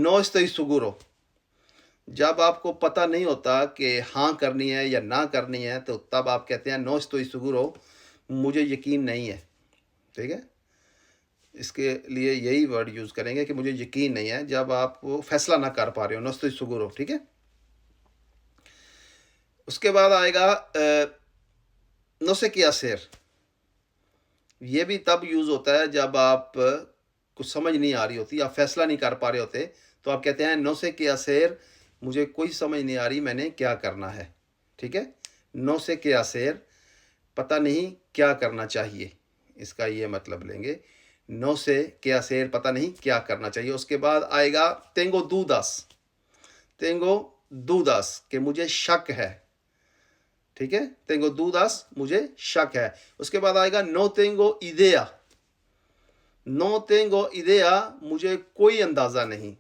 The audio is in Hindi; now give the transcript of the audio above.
No estoy seguro। जब आपको पता नहीं होता कि हाँ करनी है या ना करनी है, तो तब आप कहते हैं नो estoy seguro, मुझे यकीन नहीं है। ठीक है? इसके लिए यही वर्ड यूज़ करेंगे कि मुझे यकीन नहीं है, जब आप वो फैसला ना कर पा रहे हो, नो estoy seguro। ठीक है? उसके बाद आएगा no sé qué hacer। ये भी तब यूज़ होता है जब आप कुछ समझ नहीं आ रही होती, आप फैसला नहीं कर पा रहे होते, तो आप कहते हैं नो sé qué hacer, मुझे कोई समझ नहीं आ रही मैंने क्या करना है। ठीक है? नो sé qué hacer, पता नहीं क्या करना चाहिए, इसका ये मतलब लेंगे। नो sé qué hacer, पता नहीं क्या करना चाहिए। उसके बाद आएगा tengo dudas। tengo dudas कि मुझे शक है। ठीक है? tengo dudas, मुझे शक है। उसके बाद आएगा no tengo idea। no tengo idea, मुझे कोई अंदाज़ा नहीं।